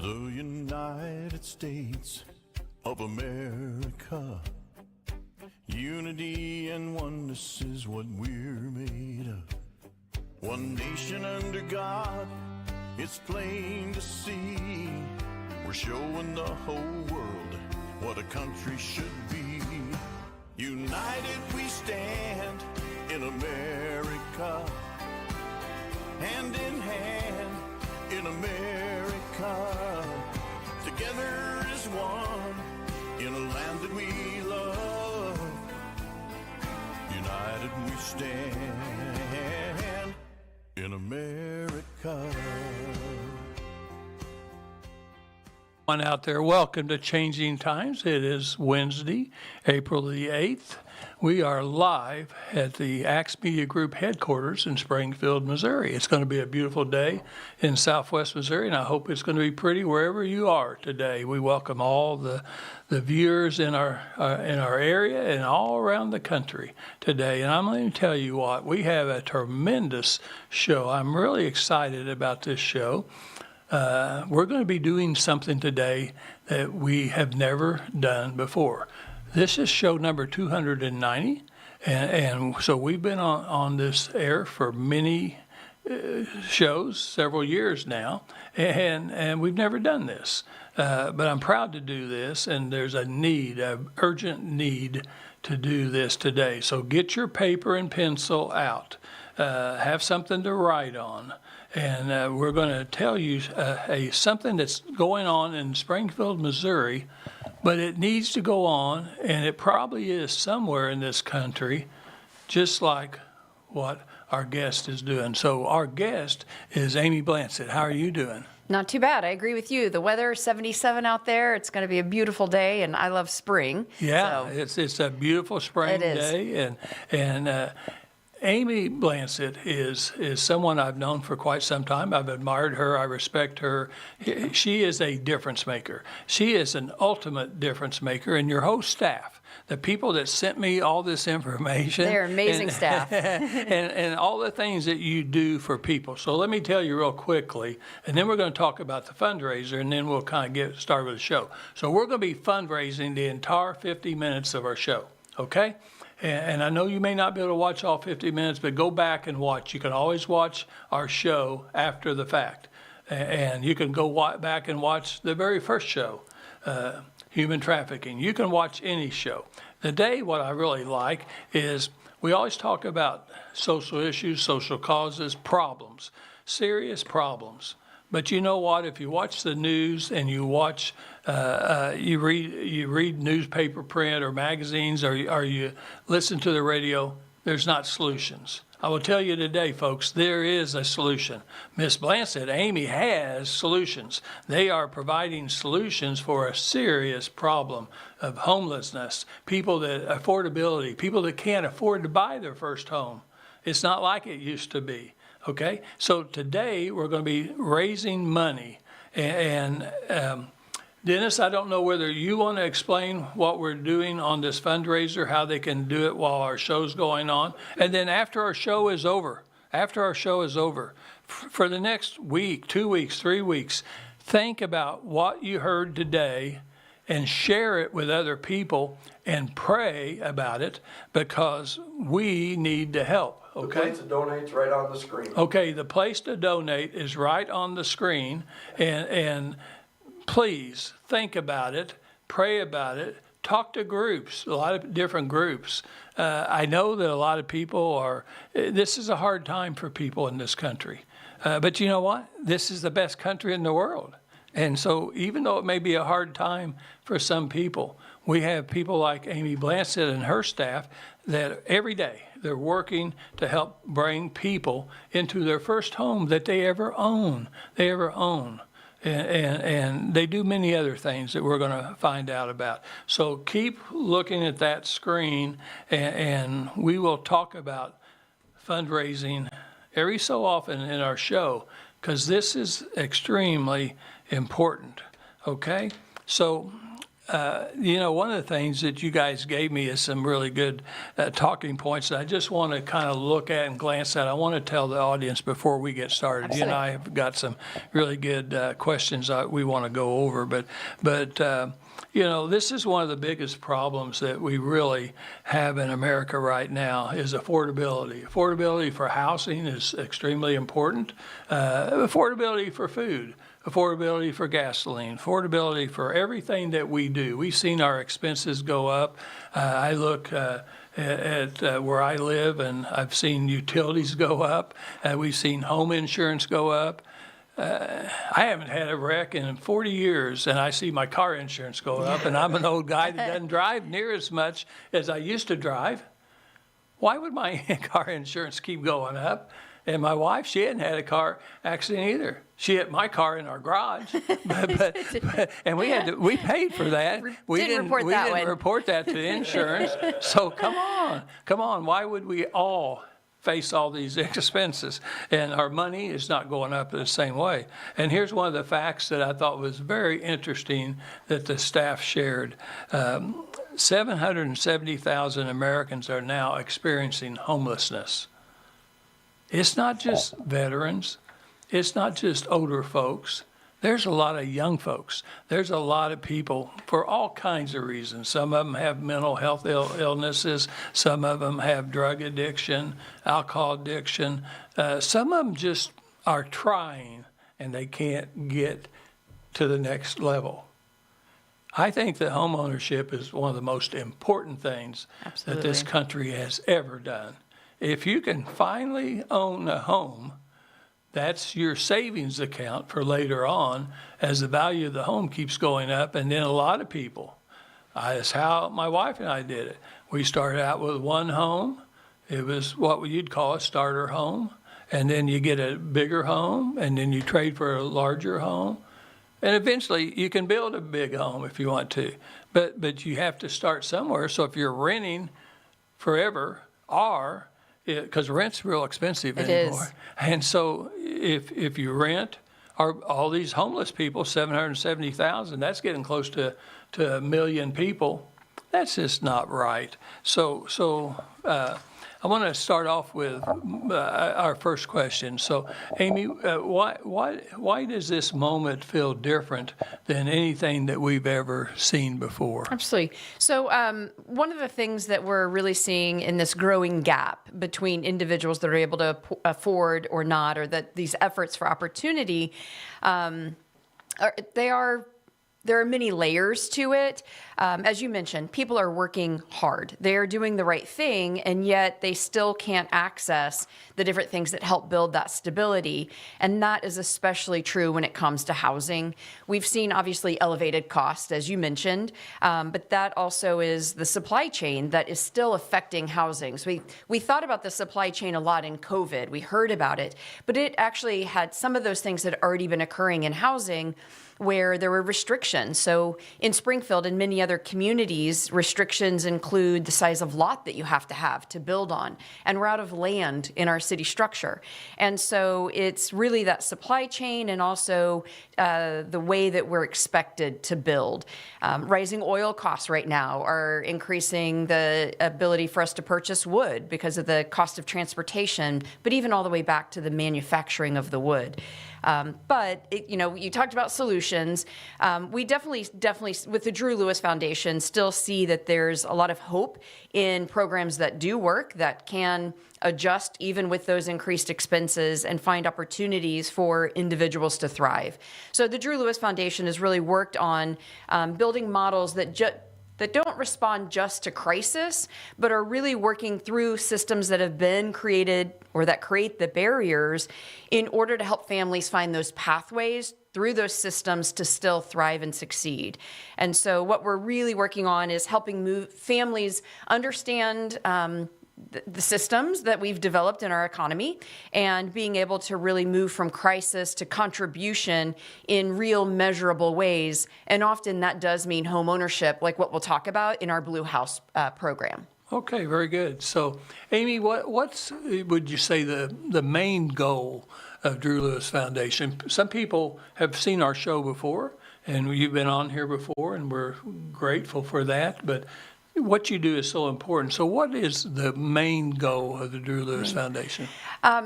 The United States of America. Unity and oneness is what we're made of. One nation under God, it's plain to see. We're showing the whole world what a country should be. United we stand in America, hand in hand in America. Together as one in a land that we love. United we stand in America. One out there, welcome to Changing Times. It is Wednesday, April the 8th. We are live at the Axe Media Group headquarters in Springfield, Missouri. It's going to be a beautiful day in southwest Missouri, and I hope it's going to be pretty wherever you are today. We welcome all the viewers in our area and all around the country today. And I'm going to tell you what, we have a tremendous show. I'm really excited about this show. We're going to be doing something today that we have never done before. This is show number 290, and so we've been on this air for many shows, several years now, and we've never done this. But I'm proud to do this, and there's an urgent need to do this today. So get your paper and pencil out. Have something to write on. And we're going to tell you something that's going on in Springfield, Missouri, but it needs to go on, and it probably is somewhere in this country, just like what our guest is doing. So our guest is Amy Blansit. How are you doing? Not too bad. I agree with you. The weather is 77 out there. It's going to be a beautiful day, and I love spring. Yeah, so. it's a beautiful spring day, and Amy Blansit is someone I've known for quite some time. I've admired her. I respect her. She is a difference maker. She is an ultimate difference maker. And your whole staff, the people that sent me all this information. They're amazing staff. and all the things that you do for people. So let me tell you real quickly, and then we're going to talk about the fundraiser, and then we'll kind of get started with the show. So we're going to be fundraising the entire 50 minutes of our show, okay? And I know you may not be able to watch all 50 minutes, but go back and watch. You can always watch our show after the fact. And you can go back and watch the very first show, Human Trafficking. You can watch any show. Today, what I really like is we always talk about social issues, social causes, problems, serious problems. But you know what? If you watch the news and you watch, you read newspaper, print, or magazines, or you listen to the radio, there's not solutions. I will tell you today, folks, there is a solution. Miss Blansit, Amy, has solutions. They are providing solutions for a serious problem of homelessness, affordability, people that can't afford to buy their first home. It's not like it used to be. Okay, so today we're going to be raising money. And Dennis, I don't know whether you want to explain what we're doing on this fundraiser, how they can do it while our show's going on. And then after our show is over, for the next week, 2 weeks, 3 weeks, think about what you heard today and share it with other people and pray about it, because we need to help. Okay. The place to donate is right on the screen. Okay, the place to donate is right on the screen, and please think about it, pray about it, talk to groups, a lot of different groups. I know that a lot of people this is a hard time for people in this country, but you know what? This is the best country in the world. And so even though it may be a hard time for some people, we have people like Amy Blansit and her staff that every day they're working to help bring people into their first home that they ever own. And they do many other things that we're going to find out about. So keep looking at that screen, and we will talk about fundraising every so often in our show, because this is extremely important, okay? So one of the things that you guys gave me is some really good talking points that I just want to kind of look at and glance at. I want to tell the audience before we get started. You and I have got some really good questions we want to go over, but this is one of the biggest problems that we really have in America right now is affordability. Affordability for housing is extremely important. Affordability for food. Affordability for gasoline, affordability for everything that we do. We've seen our expenses go up. I look at where I live, and I've seen utilities go up. We've seen home insurance go up. I haven't had a wreck in 40 years, and I see my car insurance go up, and I'm an old guy that doesn't drive near as much as I used to drive. Why would my car insurance keep going up? And my wife, she hadn't had a car accident either. She hit my car in our garage, and we paid for that. We didn't report that to insurance. So come on. Why would we all face all these expenses? And our money is not going up the same way. And here's one of the facts that I thought was very interesting that the staff shared. 770,000 Americans are now experiencing homelessness. It's not just veterans. It's not just older folks. There's a lot of young folks. There's a lot of people for all kinds of reasons. Some of them have mental health illnesses. Some of them have drug addiction, alcohol addiction. Some of them just are trying and they can't get to the next level. I think that homeownership is one of the most important things that this country has ever done. If you can finally own a home, that's your savings account for later on as the value of the home keeps going up. And then a lot of people, that's how my wife and I did it. We started out with one home. It was what you'd call a starter home. And then you get a bigger home, and then you trade for a larger home. And eventually you can build a big home if you want to. But you have to start somewhere. So if you're renting forever, because rent's real expensive anymore. It is. And so if you rent, all these homeless people, 770,000, that's getting close to 1 million people. That's just not right. So I want to start off with our first question. So, Amy, why does this moment feel different than anything that we've ever seen before? Absolutely. So one of the things that we're really seeing in this growing gap between individuals that are able to afford or not, or that these efforts for opportunity, there are many layers to it. As you mentioned, people are working hard. They are doing the right thing, and yet they still can't access the different things that help build that stability. And that is especially true when it comes to housing. We've seen, obviously, elevated costs, as you mentioned, but that also is the supply chain that is still affecting housing. So we thought about the supply chain a lot in COVID. We heard about it, but it actually had some of those things that had already been occurring in housing where there were restrictions. So in Springfield and many other communities, restrictions include the size of lot that you have to build on. And we're out of land in our city structure. And so it's really that supply chain and also the way that we're expected to build. Rising oil costs right now are increasing the ability for us to purchase wood because of the cost of transportation, but even all the way back to the manufacturing of the wood. But you talked about solutions. We definitely, with the Drew Lewis Foundation, still see that there's a lot of hope in programs that do work, that can adjust even with those increased expenses and find opportunities for individuals to thrive. So the Drew Lewis Foundation has really worked on building models that don't respond just to crisis, but are really working through systems that have been created or that create the barriers in order to help families find those pathways through those systems to still thrive and succeed. And so what we're really working on is helping families understand the systems that we've developed in our economy and being able to really move from crisis to contribution in real measurable ways. And often that does mean home ownership, like what we'll talk about in our Blue House program. Okay, very good. So, Amy, what's would you say the main goal of Drew Lewis Foundation? Some people have seen our show before, and you've been on here before, and we're grateful for that. But what you do is so important. So what is the main goal of the Drew Lewis Foundation?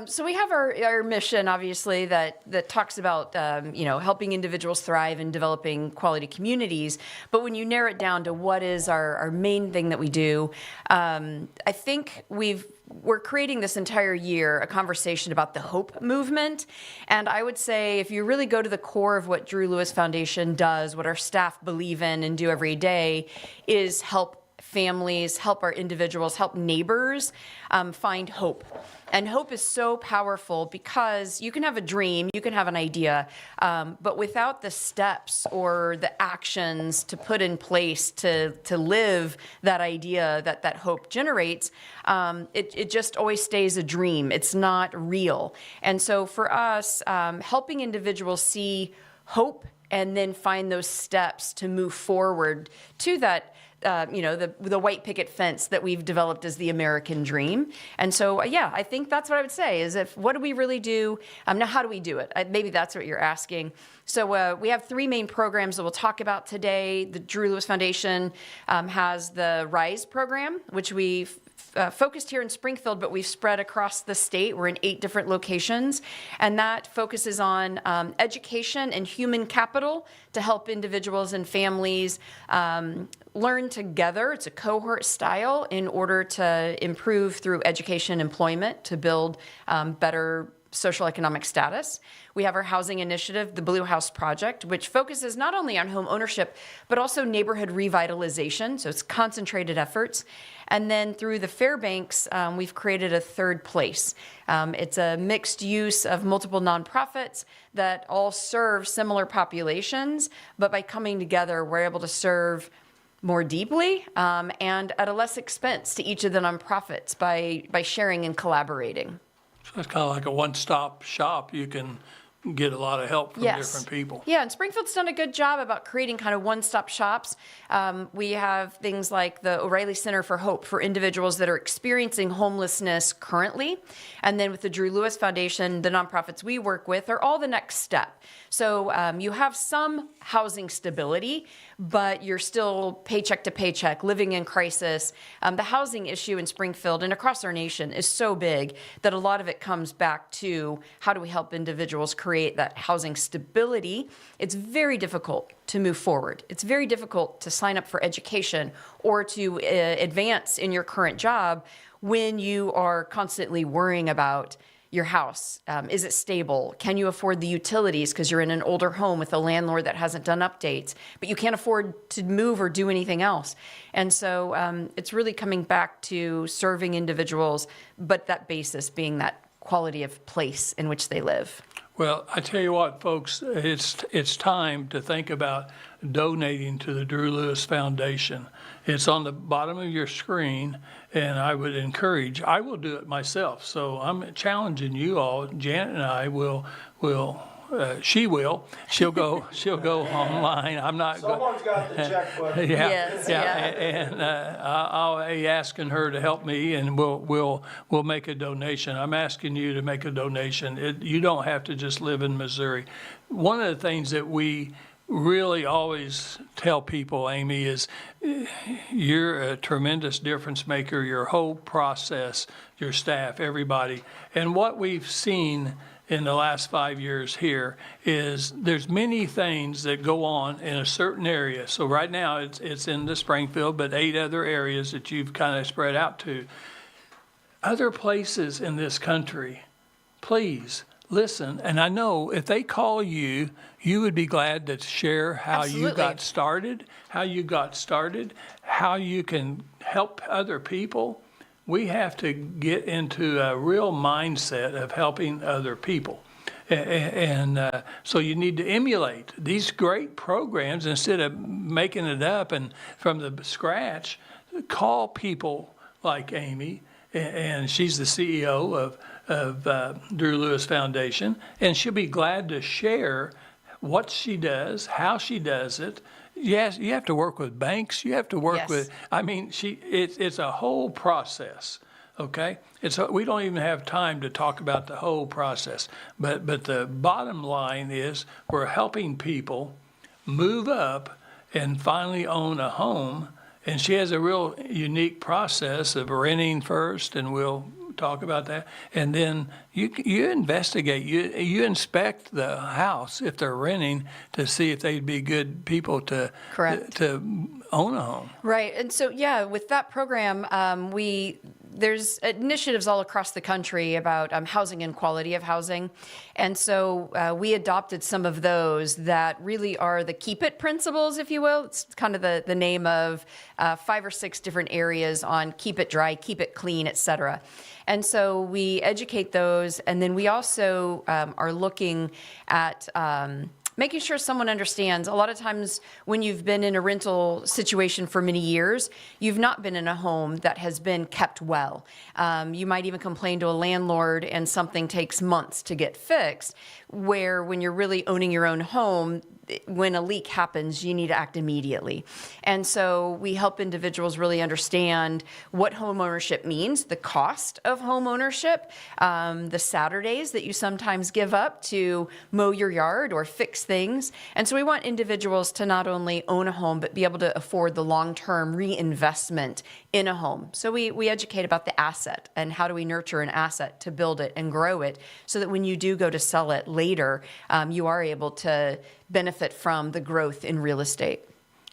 So we have our mission, obviously, that talks about helping individuals thrive and developing quality communities. But when you narrow it down to what is our main thing that we do, I think we're creating this entire year a conversation about the hope movement. And I would say if you really go to the core of what Drew Lewis Foundation does, what our staff believe in and do every day, is help families, help our individuals, help neighbors find hope. And hope is so powerful because you can have a dream, you can have an idea, but without the steps or the actions to put in place to live that idea that hope generates, it just always stays a dream. It's not real. And so for us, helping individuals see hope and then find those steps to move forward to that the white picket fence that we've developed as the American dream. And so, I think that's what I would say is what do we really do? Now, how do we do it? Maybe that's what you're asking. So we have three main programs that we'll talk about today. The Drew Lewis Foundation has the RISE program, which we've focused here in Springfield, but we've spread across the state. We're in 8 different locations, and that focuses on education and human capital to help individuals and families learn together. It's a cohort style in order to improve through education, employment, to build better social economic status. We have our housing initiative, the Blue House Project, which focuses not only on home ownership, but also neighborhood revitalization. So it's concentrated efforts. And then through the Fairbanks, we've created a third place. It's a mixed use of multiple nonprofits that all serve similar populations, but by coming together, we're able to serve more deeply and at a less expense to each of the nonprofits by sharing and collaborating. So it's kind of like a one-stop shop. You can get a lot of help from different people. Yeah, and Springfield's done a good job about creating kind of one-stop shops. We have things like the O'Reilly Center for Hope for individuals that are experiencing homelessness currently. And then with the Drew Lewis Foundation, the nonprofits we work with are all the next step. So you have some housing stability, but you're still paycheck to paycheck, living in crisis. The housing issue in Springfield and across our nation is so big that a lot of it comes back to how do we help individuals create that housing stability. It's very difficult to move forward. It's very difficult to sign up for education or to advance in your current job when you are constantly worrying about your house. Is it stable? Can you afford the utilities because you're in an older home with a landlord that hasn't done updates, but you can't afford to move or do anything else? And so it's really coming back to serving individuals, but that basis being that quality of place in which they live. Well, I tell you what, folks, it's time to think about donating to the Drew Lewis Foundation. It's on the bottom of your screen, and I would encourage, I will do it myself. So I'm challenging you all. Janet and I she'll go online. I'm not going. Someone's got the checkbook. And I'll be asking her to help me, and we'll make a donation. I'm asking you to make a donation. You don't have to just live in Missouri. One of the things that we really always tell people, Amy, is you're a tremendous difference maker. Your whole process, your staff, everybody, and what we've seen in the last 5 years here is there's many things that go on in a certain area. So right now it's in the Springfield, but 8 other areas that you've kind of spread out to. Other places in this country, please listen. And I know if they call you, you would be glad to share how you got started, how you can help other people. We have to get into a real mindset of helping other people. And so you need to emulate these great programs instead of making it up and from the scratch. Call people like Amy, and she's the CEO of Drew Lewis Foundation, and she'll be glad to share what she does, how she does it. Yes, you have to work with banks. You have to work with. I mean, it's a whole process. Okay, we don't even have time to talk about the whole process. But the bottom line is we're helping people move up and finally own a home. And she has a real unique process of renting first, and we'll talk about that. And then you investigate, you inspect the house if they're renting to see if they'd be good people to Correct. to own a home. Right. And so, yeah, with that program, there's initiatives all across the country about housing and quality of housing. And so we adopted some of those that really are the keep it principles, if you will. It's kind of the name of 5 or 6 different areas on keep it dry, keep it clean, et cetera. And so we educate those. And then we also are looking at making sure someone understands. A lot of times when you've been in a rental situation for many years, you've not been in a home that has been kept well. You might even complain to a landlord and something takes months to get fixed, where when you're really owning your own home, when a leak happens, you need to act immediately. And so we help individuals really understand what home ownership means, the cost of home ownership, the Saturdays that you sometimes give up to mow your yard or fix things. And so we want individuals to not only own a home, but be able to afford the long-term reinvestment in a home. So we educate about the asset and how do we nurture an asset to build it and grow it so that when you do go to sell it later, you are able to benefit from the growth in real estate.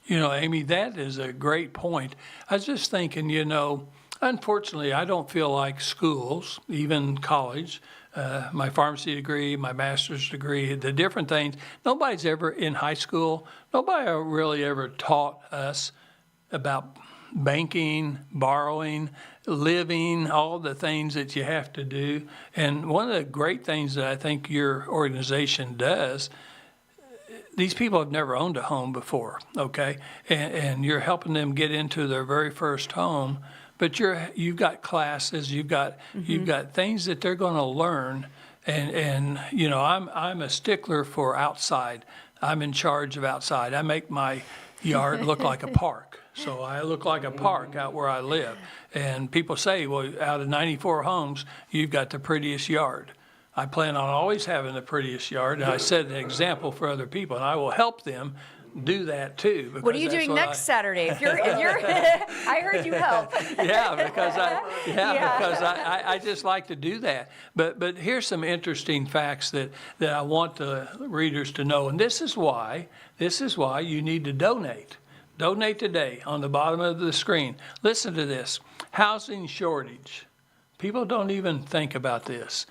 You know, Amy, that is a great point. I was just thinking, unfortunately, I don't feel like schools, even college, my pharmacy degree, my master's degree, the different things, nobody's ever in high school, nobody really ever taught us about banking, borrowing, living, all the things that you have to do. And one of the great things that I think your organization does, these people have never owned a home before, okay? And you're helping them get into their very first home, but you've got classes, you've got things that they're going to learn. And I'm a stickler for outside. I'm in charge of outside. I make my yard look like a park. So I look like a park out where I live. And people say, well, out of 94 homes, you've got the prettiest yard. I plan on always having the prettiest yard, and I set an example for other people, and I will help them do that too. What are you doing next Saturday? If you're, I heard you help. Because I just like to do that. But here's some interesting facts that I want the readers to know, and this is why you need to donate. Donate today on the bottom of the screen. Listen to this. Housing shortage. People don't even think about this.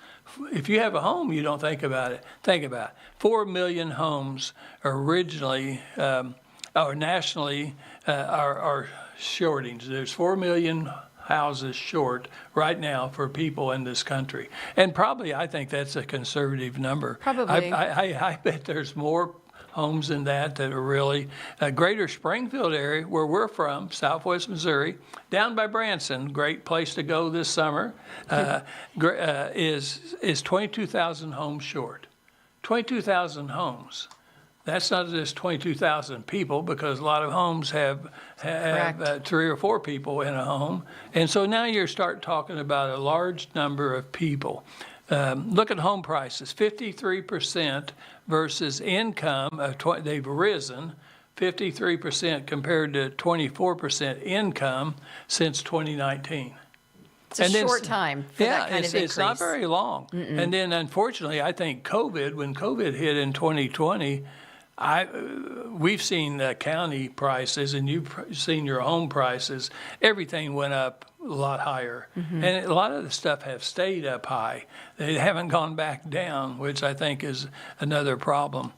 If you have a home, you don't think about it. Think about it. 4 million homes originally or nationally are shortage. There's 4 million houses short right now for people in this country. And probably I think that's a conservative number. Probably. I bet there's more homes in that are really greater Springfield area where we're from, Southwest Missouri, down by Branson, great place to go this summer, is 22,000 homes short. 22,000 homes. That's not just 22,000 people because a lot of homes have 3 or 4 people in a home. And so now you're start talking about a large number of people. Look at home prices, 53% versus income, they've risen 53% compared to 24% income since 2019. It's a short time for that kind of increase. It's not very long. Mm-mm. And then unfortunately, I think when COVID hit in 2020, we've seen the county prices and you've seen your home prices, everything went up a lot higher. Mm-hmm. And a lot of the stuff have stayed up high. They haven't gone back down, which I think is another problem.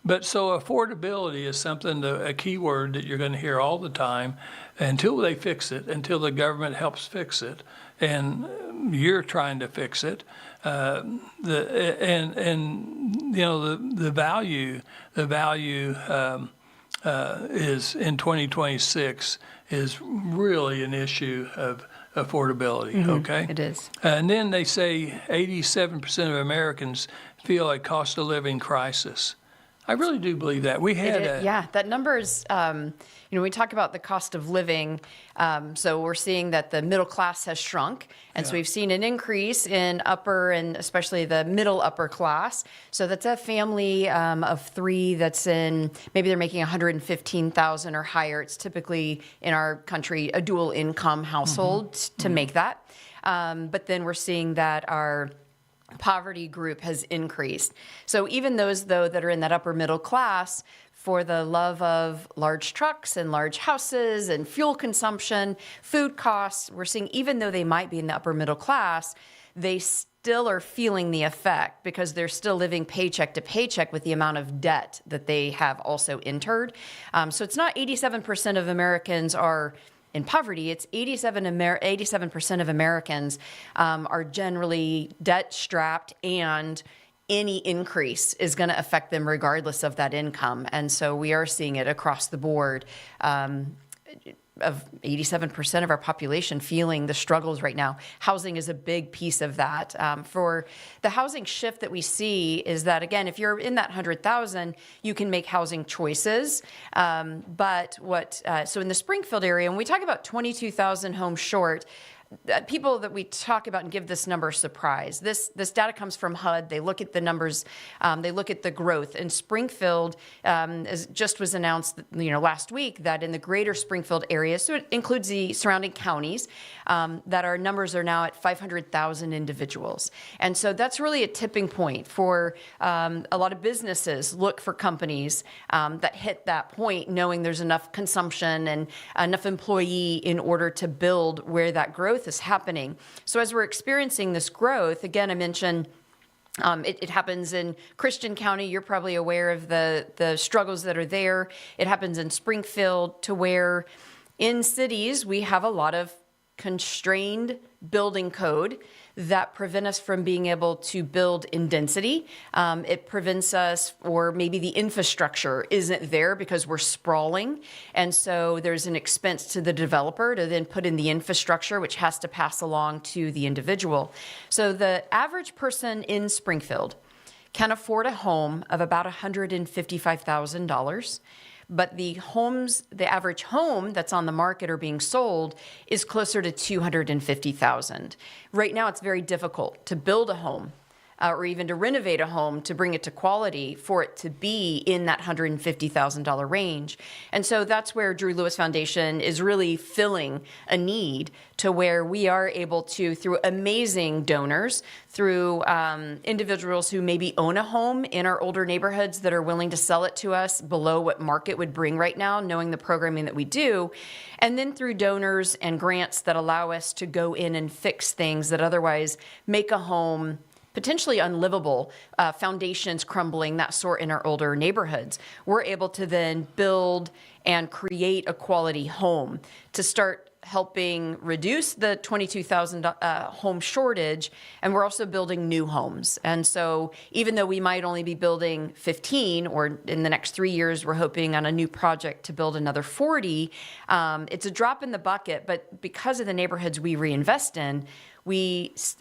But so affordability is something, a key word that you're going to hear all the time until they fix it, until the government helps fix it. And you're trying to fix it. The value is in 2026 is really an issue of affordability. Mm-hmm. Okay, it is. And then they say 87% of Americans feel a cost of living crisis. I really do believe that. We had Yeah, that number is, we talk about the cost of living. So we're seeing that the middle class has shrunk. And so we've seen an increase in upper and especially the middle upper class. So that's a family of three that's maybe they're making $115,000 or higher. It's typically in our country a dual income household to make that. But then we're seeing that our poverty group has increased. So even those, though, that are in that upper middle class, for the love of large trucks and large houses and fuel consumption, food costs, we're seeing even though they might be in the upper middle class, they still are feeling the effect because they're still living paycheck to paycheck with the amount of debt that they have also entered. So it's not 87% of Americans are in poverty. It's 87% of Americans are generally debt strapped, and any increase is going to affect them regardless of that income. And so we are seeing it across the board. Of 87% of our population feeling the struggles right now. Housing is a big piece of that. For the housing shift that we see is that, again, if you're in that 100,000, you can make housing choices. So in the Springfield area, when we talk about 22,000 homes short, people that we talk about and give this number surprise. This data comes from HUD. They look at the numbers. They look at the growth. In Springfield, as just was announced, last week, that in the greater Springfield area, so it includes the surrounding counties, that our numbers are now at 500,000 individuals. And so that's really a tipping point for a lot of businesses. Look for companies that hit that point, knowing there's enough consumption and enough employee in order to build where that growth is happening. So as we're experiencing this growth, again, I mentioned it happens in Christian County. You're probably aware of the struggles that are there. It happens in Springfield, to where in cities we have a lot of constrained building code that prevent us from being able to build in density. It prevents us, or maybe the infrastructure isn't there because we're sprawling. And so there's an expense to the developer to then put in the infrastructure, which has to pass along to the individual. So the average person in Springfield can afford a home of about $155,000. But the average home that's on the market or being sold is closer to $250,000. Right now, it's very difficult to build a home or even to renovate a home to bring it to quality for it to be in that $150,000 range. And so that's where Drew Lewis Foundation is really filling a need, to where we are able to, through amazing donors, through individuals who maybe own a home in our older neighborhoods that are willing to sell it to us below what market would bring right now, knowing the programming that we do, and then through donors and grants that allow us to go in and fix things that otherwise make a home potentially unlivable, foundations crumbling, that sort, in our older neighborhoods. We're able to then build and create a quality home to start helping reduce the 22,000 home shortage, and we're also building new homes. And so even though we might only be building 15, or in the next 3 years we're hoping on a new project to build another 40, it's a drop in the bucket, but because of the neighborhoods we reinvest in,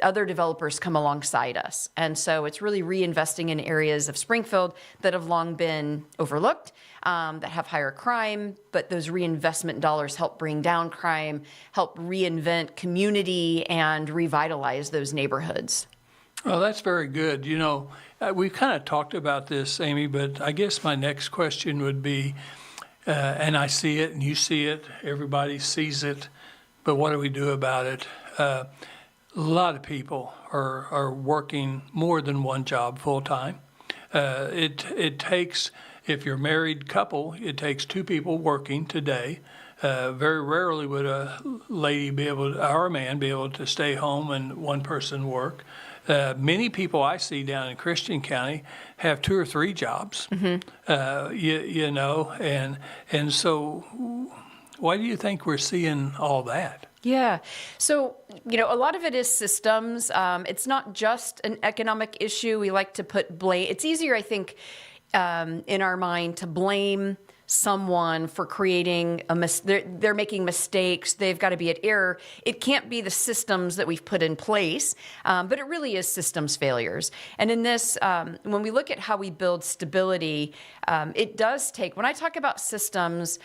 other developers come alongside us. And so it's really reinvesting in areas of Springfield that have long been overlooked, that have higher crime, but those reinvestment dollars help bring down crime, help reinvent community, and revitalize those neighborhoods. Well, that's very good. We've kind of talked about this, Amy, but I guess my next question would be, and I see it and you see it, everybody sees it, but what do we do about it? A lot of people are working more than one job full time. It takes, if you're a married couple, it takes two people working today. Very rarely would a lady or a man be able to stay home and one person work. Many people I see down in Christian County have 2 or 3 jobs. And so why do you think we're seeing all that? Yeah. So, a lot of it is systems. It's not just an economic issue. We like to put blame. It's easier, I think, in our mind to blame someone for creating they're making mistakes. They've got to be at error. It can't be the systems that we've put in place, but it really is systems failures. And in this, when we look at how we build stability, it does take, when I talk about systems,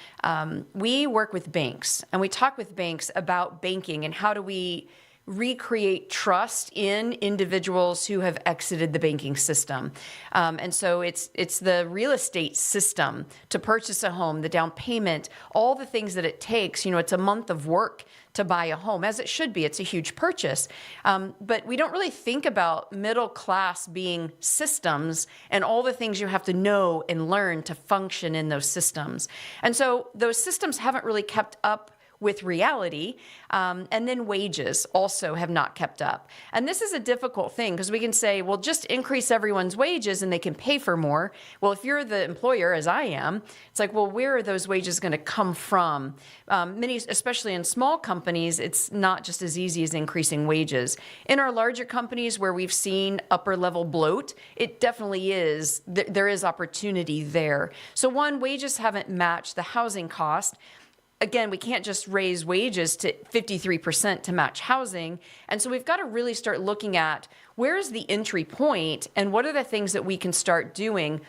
we work with banks and we talk with banks about banking and how do we recreate trust in individuals who have exited the banking system. And so it's the real estate system to purchase a home, the down payment, all the things that it takes. It's a month of work to buy a home, as it should be. It's a huge purchase. But we don't really think about middle class being systems and all the things you have to know and learn to function in those systems. And so those systems haven't really kept up with reality, and then wages also have not kept up. And this is a difficult thing because we can say, well, just increase everyone's wages and they can pay for more. Well, if you're the employer, as I am, it's like, well, where are those wages going to come from? Many, especially in small companies, it's not just as easy as increasing wages. In our larger companies where we've seen upper level bloat, it definitely is, there is opportunity there. So one, wages haven't matched the housing cost. Again, we can't just raise wages to 53% to match housing. And so we've got to really start looking at where is the entry point and what are the things that we can start doing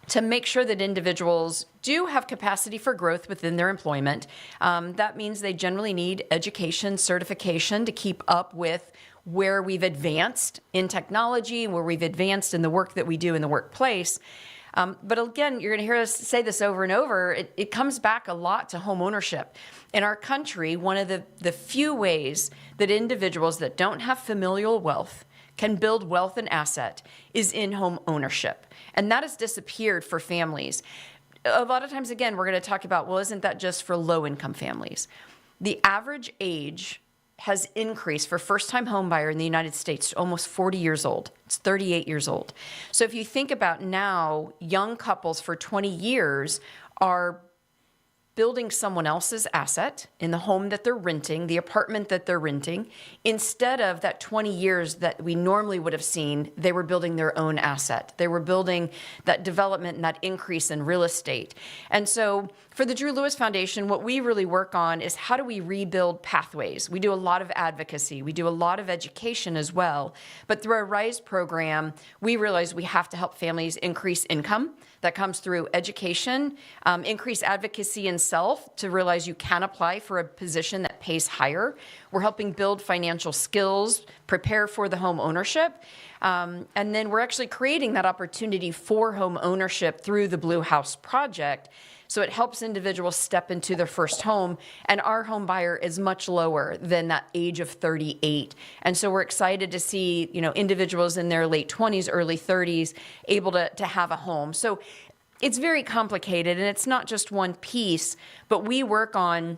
to make sure that individuals do have capacity for growth within their employment. That means they generally need education, certification to keep up with where we've advanced in technology, where we've advanced in the work that we do in the workplace. But again, you're going to hear us say this over and over. It comes back a lot to home ownership. In our country, one of the few ways that individuals that don't have familial wealth can build wealth and asset is in home ownership. And that has disappeared for families. A lot of times, again, we're going to talk about, well, isn't that just for low-income families? The average age has increased for first-time home buyer in the United States to almost 40 years old. It's 38 years old. So if you think about now, young couples for 20 years are building someone else's asset in the home that they're renting, the apartment that they're renting, instead of that 20 years that we normally would have seen, they were building their own asset. They were building that development and that increase in real estate. And so for the Drew Lewis Foundation, what we really work on is how do we rebuild pathways? We do a lot of advocacy. We do a lot of education as well. But through our RISE program, we realize we have to help families increase income. That comes through education, increase advocacy in self to realize you can apply for a position that pays higher. We're helping build financial skills, prepare for the home ownership. And then we're actually creating that opportunity for home ownership through the Blue House Project. So it helps individuals step into their first home, and our home buyer is much lower than that age of 38. And so we're excited to see, individuals in their late 20s, early 30s able to have a home. So it's very complicated, and it's not just one piece, but we work on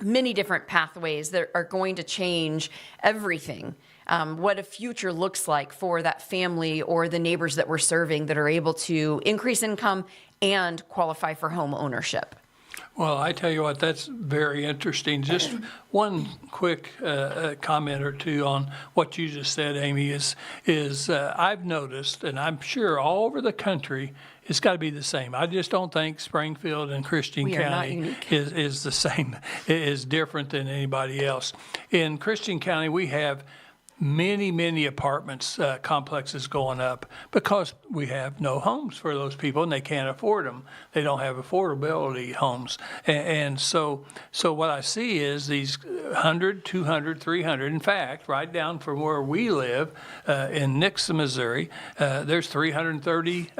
many different pathways that are going to change everything. What a future looks like for that family or the neighbors that we're serving that are able to increase income and qualify for home ownership. Well, I tell you what, that's very interesting. Just one quick comment or two on what you just said, Amy, is I've noticed, and I'm sure all over the country, it's got to be the same. I just don't think Springfield and Christian County is the same, is different than anybody else. In Christian County, we have many apartments complexes going up because we have no homes for those people and they can't afford them. They don't have affordability homes. And so what I see is these 100, 200, 300, in fact, right down from where we live in Nixa, Missouri, there's 330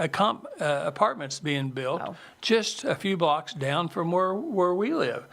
apartments being built just a few blocks down from where we live.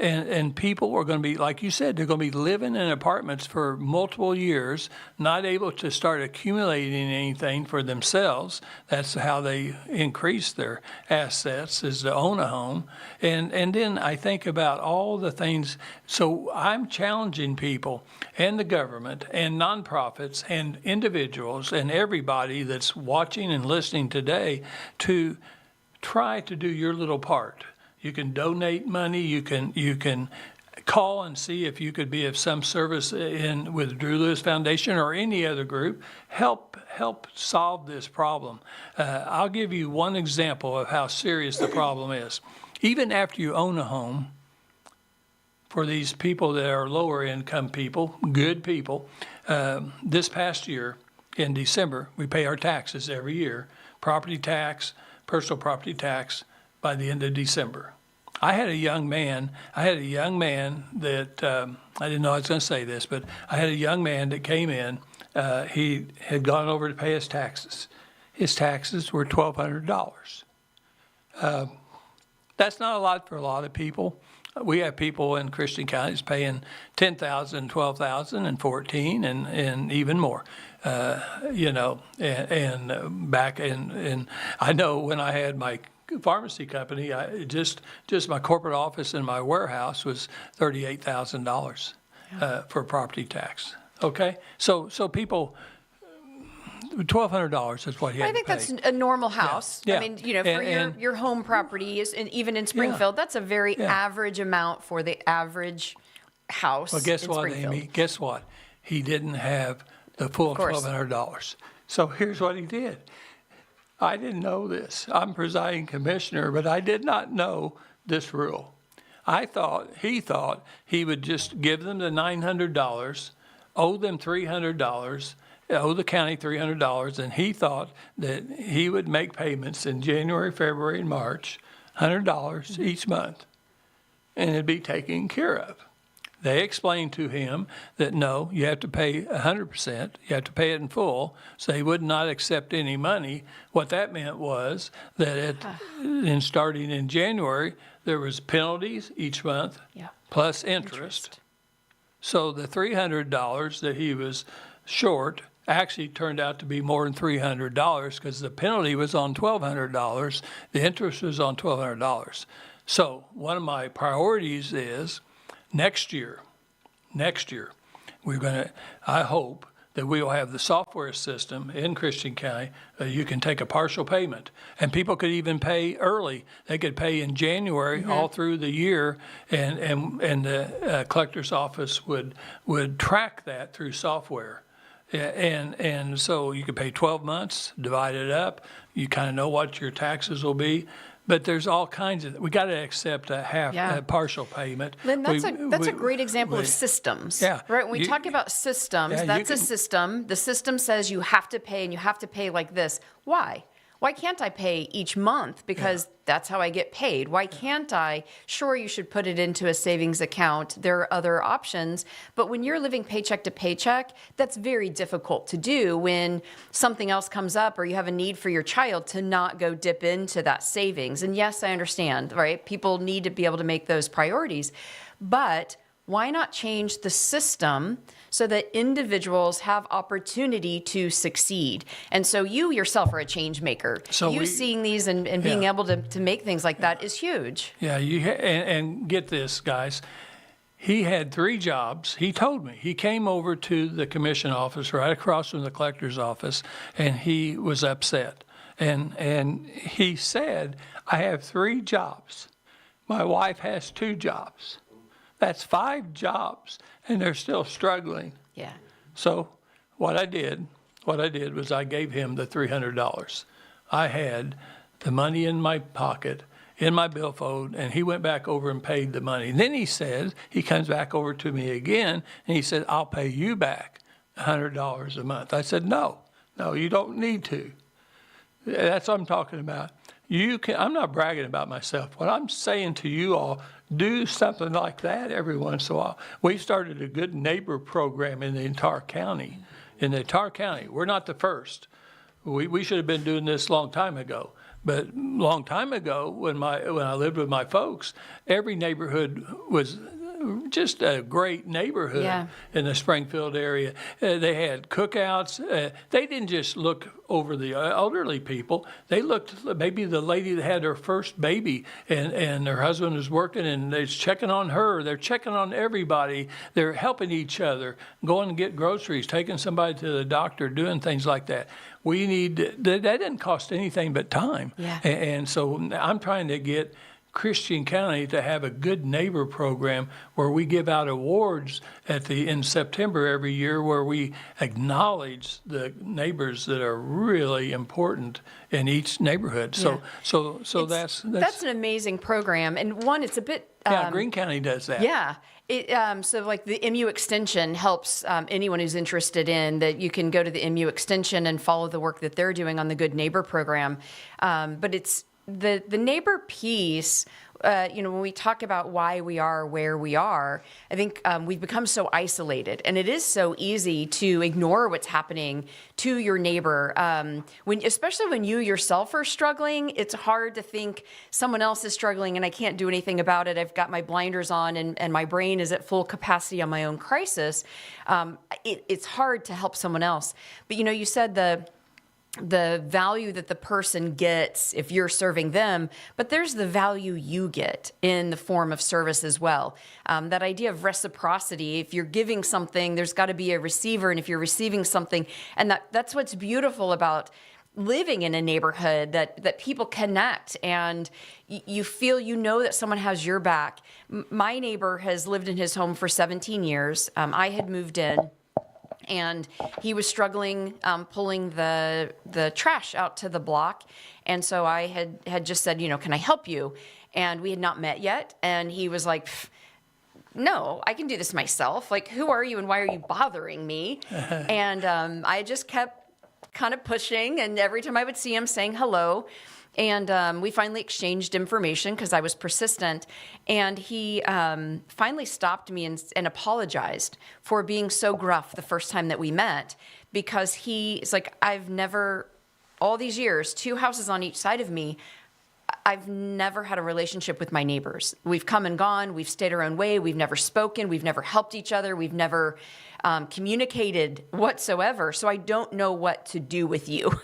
And people are going to be, like you said, they're going to be living in apartments for multiple years, not able to start accumulating anything for themselves. That's how they increase their assets, is to own a home. And then I think about all the things. So I'm challenging people and the government and nonprofits and individuals and everybody that's watching and listening today to try to do your little part. You can donate money. You can call and see if you could be of some service in with Drew Lewis Foundation or any other group. Help solve this problem. I'll give you one example of how serious the problem is. Even after you own a home, for these people that are lower income people, good people, this past year in December, we pay our taxes every year, property tax, personal property tax, by the end of December. I had a young man that, I didn't know I was going to say this, but I had a young man that came in. He had gone over to pay his taxes. His taxes were $1,200. That's not a lot for a lot of people. We have people in Christian counties paying $10,000, $12,000, and $14,000, and even more. Back in I know when I had my pharmacy company, just my corporate office and my warehouse was $38,000 for property tax. Okay, so people. $1,200 is what he had to pay. I think that's a normal house. Yeah. I mean, for your home property, and even in Springfield, that's a very average amount for the average house. Well, guess in what, Springfield. Amy? Guess what? He didn't have the full $1,200. So here's what he did. I didn't know this. I'm presiding commissioner, but I did not know this rule. He thought he would just give them the $900, owe them $300, owe the county $300, and he thought that he would make payments in January, February, and March, $100 each month, and it'd be taken care of. They explained to him that no, you have to pay 100%, you have to pay it in full, so he would not accept any money. What that meant was that starting in January, there was penalties each month, plus interest. So the $300 that he was short actually turned out to be more than $300 because the penalty was on $1,200, the interest was on $1,200. So one of my priorities is next year, I hope that we will have the software system in Christian County. You can take a partial payment, and people could even pay early. They could pay in January all through the year, and the collector's office would track that through software. And so you could pay 12 months, divide it up. You kind of know what your taxes will be. But there's all kinds of, we got to accept a partial payment. Lynn, that's a great example of systems. Yeah. Right? When we talk about systems, that's a system. The system says you have to pay, and you have to pay like this. Why? Why can't I pay each month? Because that's how I get paid. Why can't I? Sure, you should put it into a savings account. There are other options. But when you're living paycheck to paycheck, that's very difficult to do when something else comes up or you have a need for your child to not go dip into that savings. And yes, I understand, right? People need to be able to make those priorities. But why not change the system so that individuals have opportunity to succeed? And so you yourself are a change maker. So seeing these and being able to make things like that is huge. Yeah, and get this, guys. He had 3 jobs. He told me. He came over to the commission office right across from the collector's office, and he was upset. And he said, I have 3 jobs. My wife has 2 jobs. That's 5 jobs, and they're still struggling. Yeah. So what I did was I gave him the $300. I had the money in my pocket, in my billfold, and he went back over and paid the money. And then he comes back over to me again, and he said, I'll pay you back $100 a month. I said, no, you don't need to. That's what I'm talking about. I'm not bragging about myself. What I'm saying to you all, do something like that every once in a while. We started a good neighbor program in the entire county. We're not the first. We should have been doing this a long time ago. But a long time ago, when I lived with my folks, every neighborhood was just a great neighborhood in the Springfield area. They had cookouts. They didn't just look over the elderly people. They looked, maybe the lady that had her first baby and her husband was working and they're checking on her. They're checking on everybody. They're helping each other, going to get groceries, taking somebody to the doctor, doing things like that. That didn't cost anything but time. Yeah. And so I'm trying to get Christian County to have a good neighbor program where we give out awards in September every year, where we acknowledge the neighbors that are really important in each neighborhood. So that's That's an amazing program. And one, it's a bit Greene County does that. Yeah. So like the MU Extension helps anyone who's interested in that. You can go to the MU Extension and follow the work that they're doing on the Good Neighbor program. But it's the neighbor piece. When we talk about why we are where we are, I think we've become so isolated, and it is so easy to ignore what's happening to your neighbor. Especially when you yourself are struggling, it's hard to think someone else is struggling and I can't do anything about it. I've got my blinders on and my brain is at full capacity on my own crisis. It's hard to help someone else. But you said the value that the person gets if you're serving them, but there's the value you get in the form of service as well. That idea of reciprocity, if you're giving something, there's got to be a receiver, and if you're receiving something, and that's what's beautiful about living in a neighborhood, that people connect and you feel that someone has your back. My neighbor has lived in his home for 17 years. I had moved in, and he was struggling pulling the trash out to the block. And so I had just said, can I help you? And we had not met yet. And he was like, no, I can do this myself. Like, who are you and why are you bothering me? And I just kept kind of pushing. And every time I would see him, saying hello. And we finally exchanged information because I was persistent. And he finally stopped me and apologized for being so gruff the first time that we met, because it's like, I've never, all these years, 2 houses on each side of me, I've never had a relationship with my neighbors. We've come and gone. We've stayed our own way. We've never spoken. We've never helped each other. We've never communicated whatsoever. So I don't know what to do with you.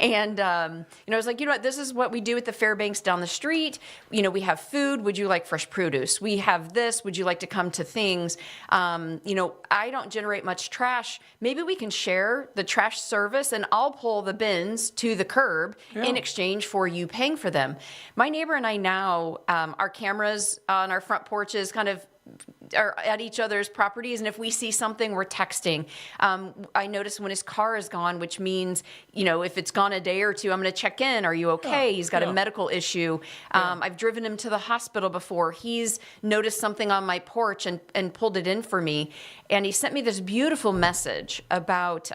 And, I was like, what, this is what we do at the Fairbanks down the street. We have food. Would you like fresh produce? We have this. Would you like to come to things? I don't generate much trash. Maybe we can share the trash service and I'll pull the bins to the curb in exchange for you paying for them. My neighbor and I now, our cameras on our front porches kind of are at each other's properties, and if we see something, we're texting. I notice when his car is gone, which means, if it's gone a day or two, I'm going to check in. Are you okay? He's got a medical issue. I've driven him to the hospital before. He's noticed something on my porch and pulled it in for me. And he sent me this beautiful message about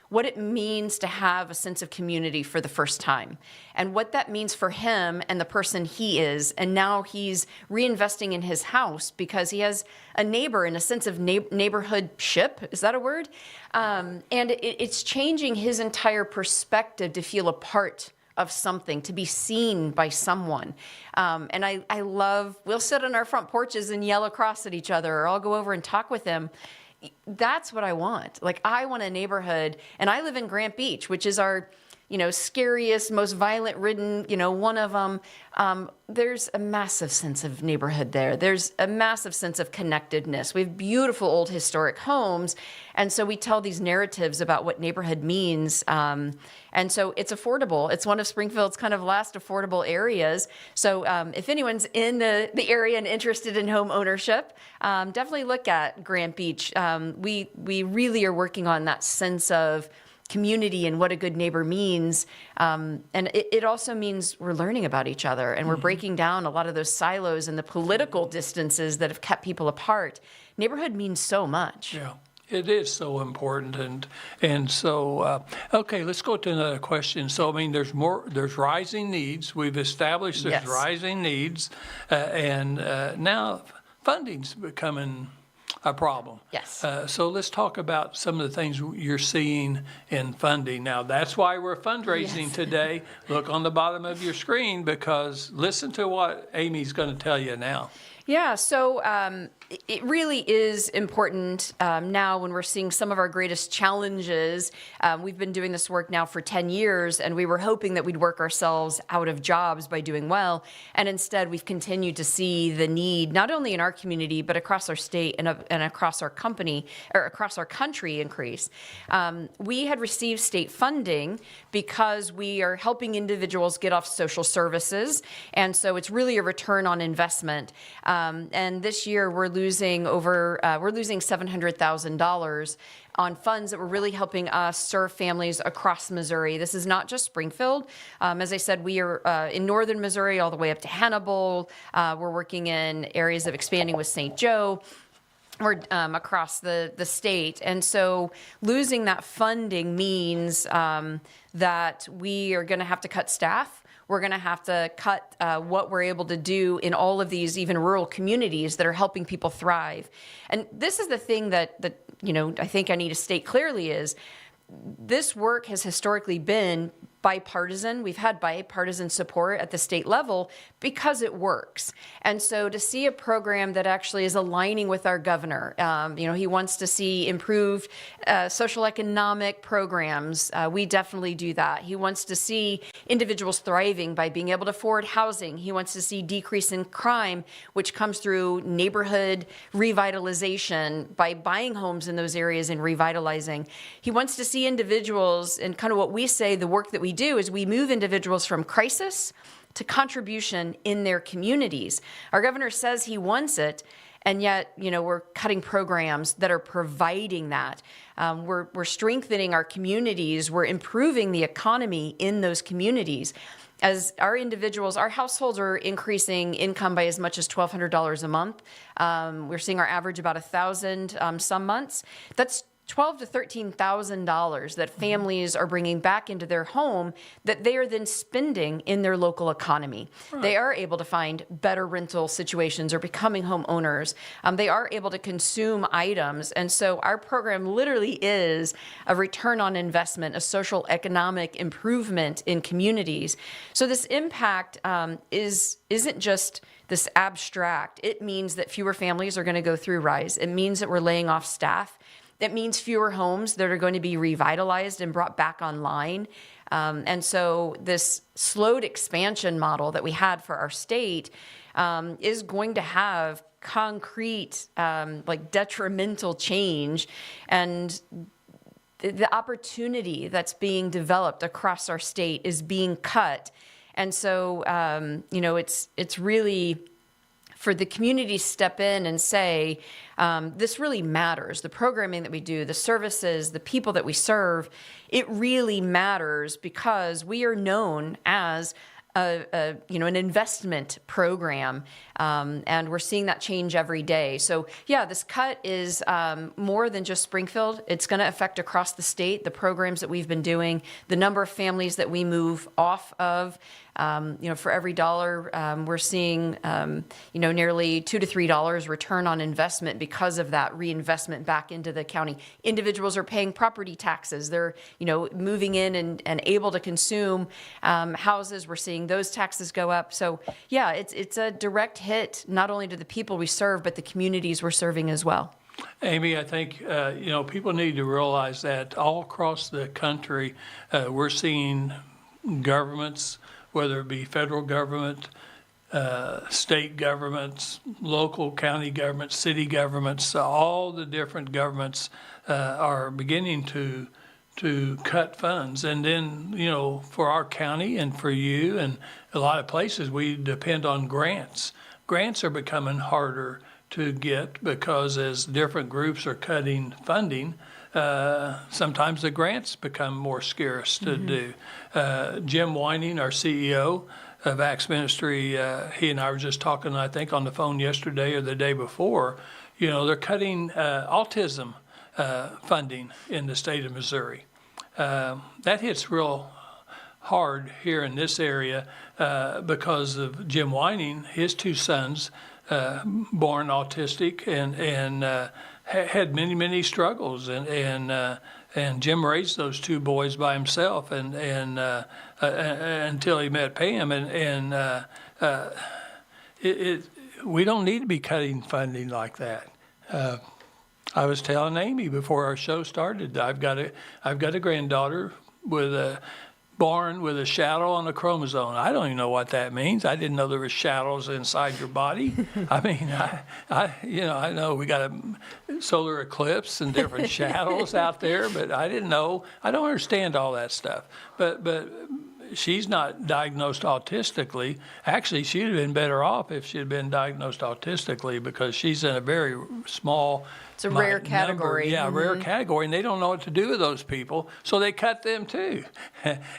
what it means to have a sense of community for the first time, and what that means for him and the person he is. And now he's reinvesting in his house because he has a neighbor and a sense of neighborhoodship. Is that a word? And it's changing his entire perspective to feel a part of something, to be seen by someone. And I love, we'll sit on our front porches and yell across at each other, or I'll go over and talk with him. That's what I want. Like, I want a neighborhood, and I live in Grant Beach, which is our, scariest, most violent ridden, one of them. There's a massive sense of neighborhood there. There's a massive sense of connectedness. We have beautiful old historic homes. And so we tell these narratives about what neighborhood means. And so it's affordable. It's one of Springfield's kind of last affordable areas. So if anyone's in the area and interested in home ownership, definitely look at Grant Beach. We really are working on that sense of community and what a good neighbor means. And it also means we're learning about each other, and we're breaking down a lot of those silos and the political distances that have kept people apart. Neighborhood means so much. Yeah. It is so important, and so okay. Let's go to another question. So there's rising needs. We've established there's rising needs, and now funding's becoming a problem. Yes. So let's talk about some of the things you're seeing in funding. Now, that's why we're fundraising today. Look on the bottom of your screen, because listen to what Amy's going to tell you now. Yeah, so it really is important now when we're seeing some of our greatest challenges. We've been doing this work now for 10 years, and we were hoping that we'd work ourselves out of jobs by doing well. And instead, we've continued to see the need, not only in our community, but across our state and across our company, or across our country, increase. We had received state funding because we are helping individuals get off social services. And so it's really a return on investment. And this year we're losing $700,000 on funds that were really helping us serve families across Missouri. This is not just Springfield. As I said, we are in northern Missouri all the way up to Hannibal. We're working in areas of expanding with St. Joe. Or across the state. And so losing that funding means that we are going to have to cut staff. We're going to have to cut what we're able to do in all of these even rural communities that are helping people thrive. And this is the thing that I think I need to state clearly is this work has historically been bipartisan. We've had bipartisan support at the state level because it works. And so to see a program that actually is aligning with our governor, he wants to see improved social economic programs. We definitely do that. He wants to see individuals thriving by being able to afford housing. He wants to see decrease in crime, which comes through neighborhood revitalization by buying homes in those areas and revitalizing. He wants to see individuals, and kind of what we say, the work that we do is we move individuals from crisis to contribution in their communities. Our governor says he wants it, and yet, we're cutting programs that are providing that. We're strengthening our communities. We're improving the economy in those communities. As our individuals, our households are increasing income by as much as $1,200 a month. We're seeing our average about $1,000 some months. That's $12,000 to $13,000 that families are bringing back into their home that they are then spending in their local economy. Right. They are able to find better rental situations or becoming homeowners. They are able to consume items. And so our program literally is a return on investment, a social economic improvement in communities. So this impact isn't just this abstract. It means that fewer families are going to go through RISE. It means that we're laying off staff. That means fewer homes that are going to be revitalized and brought back online. And so this slowed expansion model that we had for our state is going to have concrete, detrimental change. And the opportunity that's being developed across our state is being cut. And so, it's really for the community to step in and say, this really matters. The programming that we do, the services, the people that we serve, it really matters because we are known as an investment program, and we're seeing that change every day. So yeah, this cut is more than just Springfield. It's going to affect across the state, the programs that we've been doing, the number of families that we move off of. For every dollar, we're seeing, nearly $2 to $3 return on investment because of that reinvestment back into the county. Individuals are paying property taxes. They're, moving in and able to consume houses. We're seeing those taxes go up. So yeah, it's a direct hit, not only to the people we serve, but the communities we're serving as well. Amy, I think, people need to realize that all across the country, we're seeing governments, whether it be federal government, state governments, local county governments, city governments, all the different governments are beginning to cut funds. And then, for our county and for you and a lot of places, we depend on grants. Grants are becoming harder to get because as different groups are cutting funding, sometimes the grants become more scarce to do. Jim Whining, our CEO of Acts Ministry, he and I were just talking, I think, on the phone yesterday or the day before. They're cutting autism funding in the state of Missouri. That hits real hard here in this area because of Jim Whining. His two sons, born autistic, and had many, many struggles, and Jim raised those two boys by himself, and until he met Pam, we don't need to be cutting funding like that. I was telling Amy before our show started, I've got a granddaughter with a born with a shadow on a chromosome. I don't even know what that means. I didn't know there were shadows inside your body. I mean, I know we got a solar eclipse and different shadows out there, but I didn't know. I don't understand all that stuff. But she's not diagnosed autistically. Actually, she'd have been better off if she had been diagnosed autistically, because she's in a very small. It's a rare category. Rare category, and they don't know what to do with those people, so they cut them too.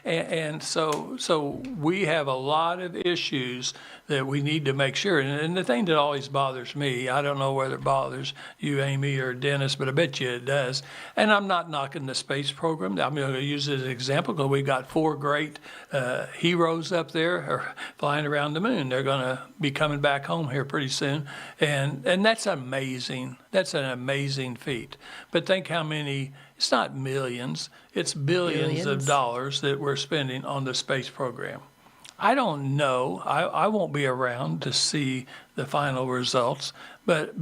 and so we have a lot of issues that we need to make sure. And the thing that always bothers me, I don't know whether it bothers you, Amy, or Dennis, but I bet you it does. And I'm not knocking the space program. I'm going to use it as an example because we've got 4 great heroes up there flying around the moon. They're going to be coming back home here pretty soon, and that's amazing. That's an amazing feat. But think how many, it's not millions, it's billions of dollars that we're spending on the space program. I don't know. I won't be around to see the final results, but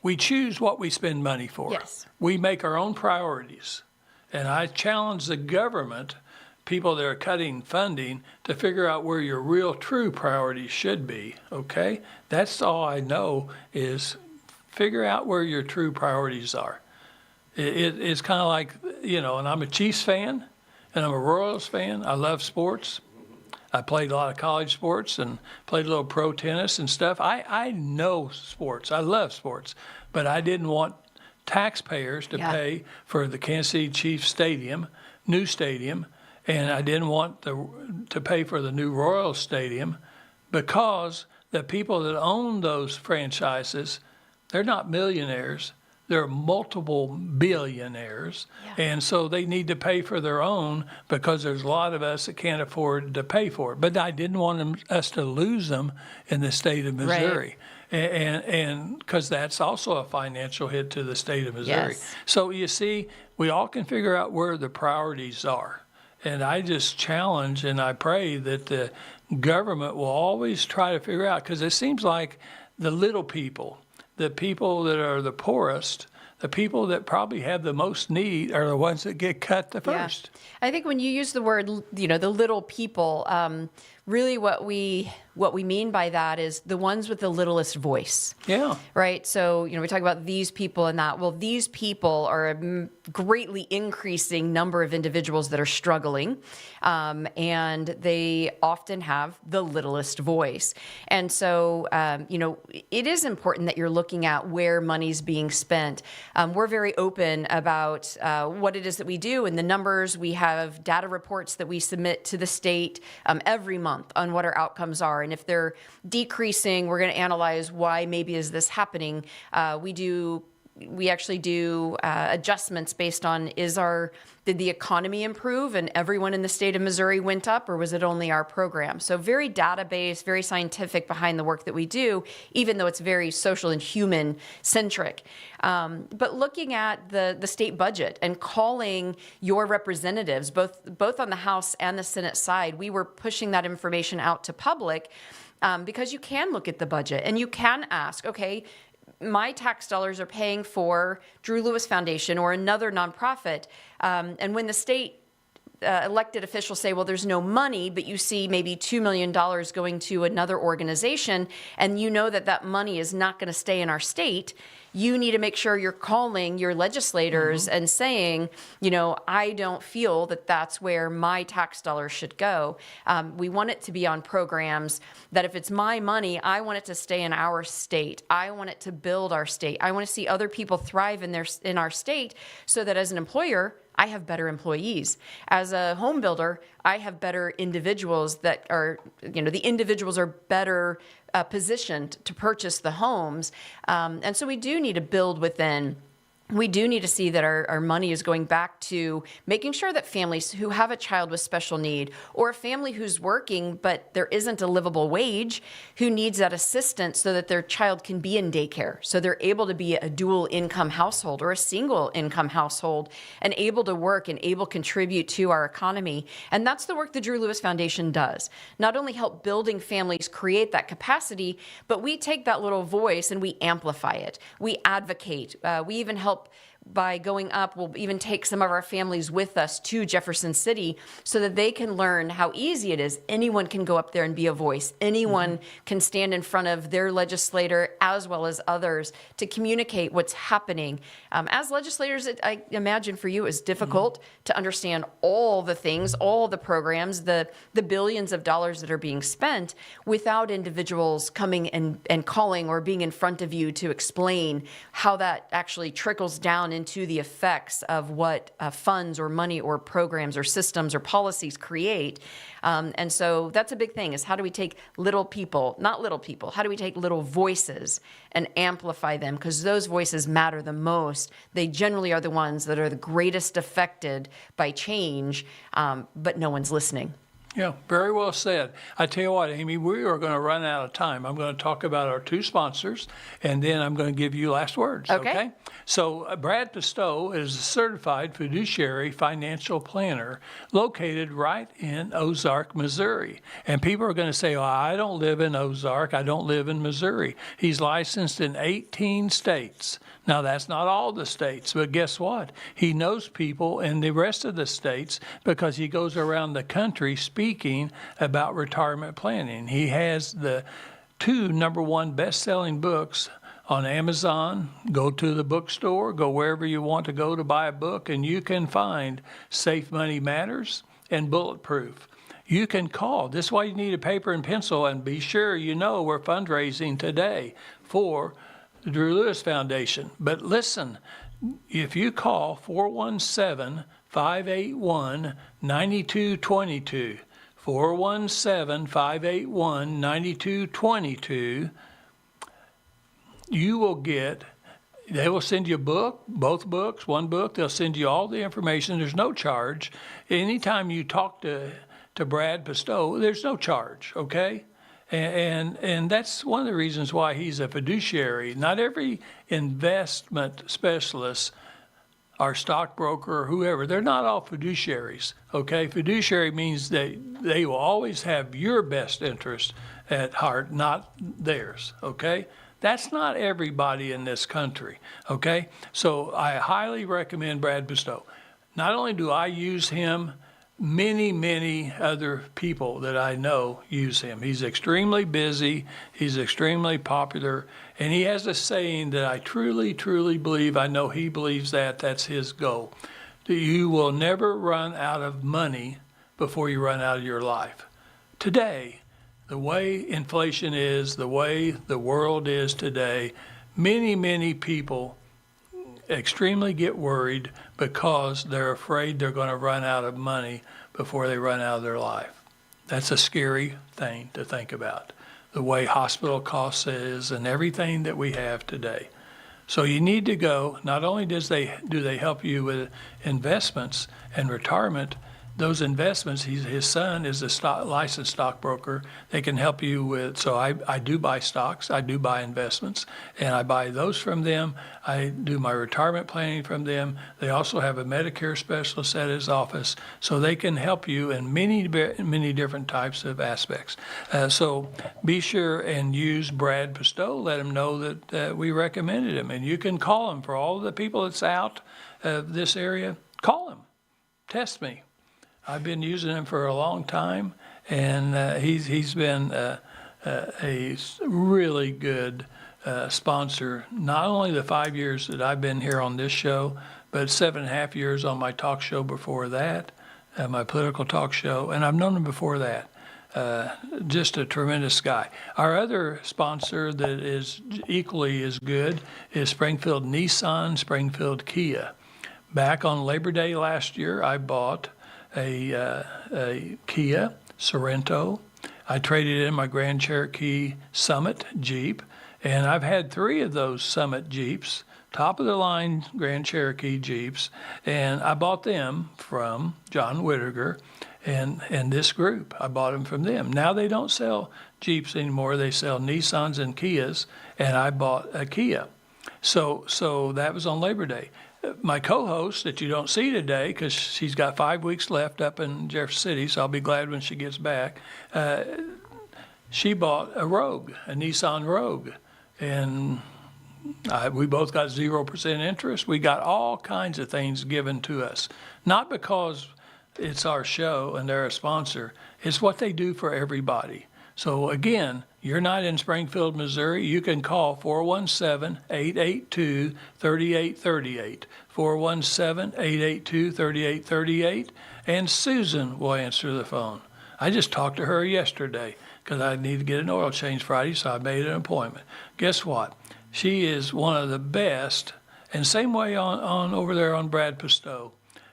we choose what we spend money for. Yes. We make our own priorities. And I challenge the government, people that are cutting funding, to figure out where your real true priorities should be, okay? That's all I know, is figure out where your true priorities are. It's kind of like, and I'm a Chiefs fan, and I'm a Royals fan. I love sports. I played a lot of college sports and played a little pro tennis and stuff. I know sports. I love sports. But I didn't want taxpayers to pay for the Kansas City Chiefs stadium, new stadium, and I didn't want to pay for the new Royals stadium, because the people that own those franchises, they're not millionaires. They're multiple billionaires, and so they need to pay for their own, because there's a lot of us that can't afford to pay for it. But I didn't want us to lose them in the state of Missouri. Right. And because that's also a financial hit to the state of Missouri. Yes. So you see, we all can figure out where the priorities are. And I just challenge and I pray that the government will always try to figure out, because it seems like the little people, the people that are the poorest, the people that probably have the most need, are the ones that get cut the first. I think when you use the word, the little people, really what we mean by that is the ones with the littlest voice. Yeah. Right? So, we talk about these people and that. Well, these people are a greatly increasing number of individuals that are struggling, and they often have the littlest voice. And so, it is important that you're looking at where money's being spent. We're very open about what it is that we do and the numbers. We have data reports that we submit to the state every month on what our outcomes are. And if they're decreasing, we're going to analyze why maybe is this happening. We actually do adjustments based on did the economy improve and everyone in the state of Missouri went up, or was it only our program? So very data-based, very scientific behind the work that we do, even though it's very social and human centric. But looking at the state budget and calling your representatives, both on the House and the Senate side, we were pushing that information out to public, because you can look at the budget and you can ask, okay, my tax dollars are paying for Drew Lewis Foundation or another nonprofit. And when the state elected officials say, well, there's no money, but you see maybe $2 million going to another organization, and you know that money is not going to stay in our state, you need to make sure you're calling your legislators and saying, I don't feel that that's where my tax dollars should go. We want it to be on programs that if it's my money, I want it to stay in our state. I want it to build our state. I want to see other people thrive in our state, so that as an employer, I have better employees. As a home builder, I have better individuals that are, the individuals are better positioned to purchase the homes. And so we do need to build within we do need to see that our money is going back to making sure that families who have a child with special need, or a family who's working but there isn't a livable wage, who needs that assistance so that their child can be in daycare, so they're able to be a dual income household or a single income household and able to work and able to contribute to our economy. And that's the work the Drew Lewis Foundation does. Not only help building families create that capacity, but we take that little voice and we amplify it. We advocate. We even help by going up. We'll even take some of our families with us to Jefferson City so that they can learn how easy it is. Anyone can go up there and be a voice. Anyone can stand in front of their legislator as well as others to communicate what's happening. As legislators, I imagine for you it's difficult to understand all the things, all the programs, the billions of dollars that are being spent without individuals coming and calling or being in front of you to explain how that actually trickles down into the effects of what funds or money or programs or systems or policies create. And so that's a big thing, is how do we take little people, not little people, how do we take little voices and amplify them? Because those voices matter the most. They generally are the ones that are the greatest affected by change, but no one's listening. Yeah, very well said. I tell you what, Amy, we are going to run out of time. I'm going to talk about our two sponsors, and then I'm going to give you last words. Okay? So Brad Pistow is a certified fiduciary financial planner located right in Ozark, Missouri. And people are going to say, well, I don't live in Ozark. I don't live in Missouri. He's licensed in 18 states. Now, that's not all the states, but guess what? He knows people in the rest of the states because he goes around the country speaking about retirement planning. He has the 2 #1 best-selling books on Amazon. Go to the bookstore, go wherever you want to go to buy a book, and you can find Safe Money Matters and Bulletproof. You can call. This is why you need a paper and pencil, and be sure you know we're fundraising today for the Drew Lewis Foundation. But listen, if you call 417-581-9222, 417-581-9222, you will get, they will send you a book, both books, one book. They'll send you all the information. There's no charge. Anytime you talk to Brad Pistow, there's no charge, okay? And that's one of the reasons why he's a fiduciary. Not every investment specialist or stockbroker or whoever, they're not all fiduciaries, okay? Fiduciary means that they will always have your best interest at heart, not theirs, okay? That's not everybody in this country, okay? So I highly recommend Brad Pistow. Not only do I use him, many other people that I know use him. He's extremely busy, he's extremely popular, and he has a saying that I truly believe, I know he believes that's his goal. That you will never run out of money before you run out of your life. Today, the way inflation is, the way the world is today, many people extremely get worried because they're afraid they're going to run out of money before they run out of their life. That's a scary thing to think about, the way hospital costs is and everything that we have today. So you need to go, not only do they help you with investments and retirement, those investments, his son is a licensed stockbroker. They can help you with, so I do buy stocks, I do buy investments, and I buy those from them. I do my retirement planning from them. They also have a Medicare specialist at his office, so they can help you in many different types of aspects. So be sure and use Brad Pistow. Let him know that we recommended him, and you can call him. For all the people that's out of this area, call him, test me. I've been using him for a long time, and he's been a really good sponsor, not only the 5 years that I've been here on this show, but 7.5 years on my talk show before that, my political talk show, and I've known him before that. Just a tremendous guy. Our other sponsor that is equally as good is Springfield Nissan, Springfield Kia. Back on Labor Day last year, I bought a Kia Sorento. I traded in my Grand Cherokee Summit Jeep, and I've had 3 of those Summit Jeeps top of the line Grand Cherokee Jeeps, and I bought them from John Whittaker and this group. I bought them from them. Now they don't sell Jeeps anymore. They sell Nissans and Kias, and I bought a Kia. So that was on Labor Day. My co-host that you don't see today, because she's got 5 weeks left up in Jefferson City, so I'll be glad when she gets back, she bought a Rogue, a Nissan Rogue. And we both got 0% interest. We got all kinds of things given to us. Not because it's our show and they're a sponsor. It's what they do for everybody. So again, you're not in Springfield, Missouri. You can call 417-882-3838, 417-882-3838, and Susan will answer the phone. I just talked to her yesterday because I need to get an oil change Friday, so I made an appointment. Guess what? She is one of the best, and same way on over there on Brad Pistow.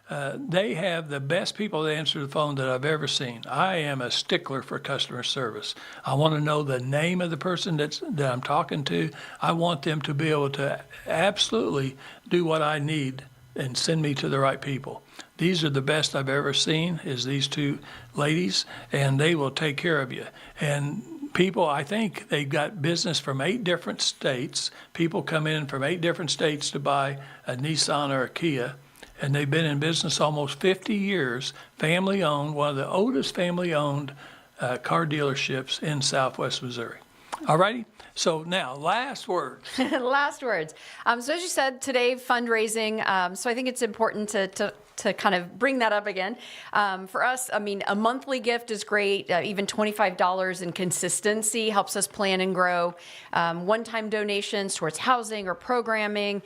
They have the best people that answer the phone that I've ever seen. I am a stickler for customer service. I want to know the name of the person that I'm talking to. I want them to be able to absolutely do what I need and send me to the right people. These are the best I've ever seen, is these two ladies, and they will take care of you. And people, I think they got business from 8 different states. People come in from 8 different states to buy a Nissan or a Kia. And they've been in business almost 50 years, family-owned, one of the oldest family-owned car dealerships in Southwest Missouri. All righty? So now, last words. Last words. So as you said, today, fundraising. So I think it's important to kind of bring that up again. For us, I mean, a monthly gift is great. Even $25 in consistency helps us plan and grow. One-time donations towards housing or programming.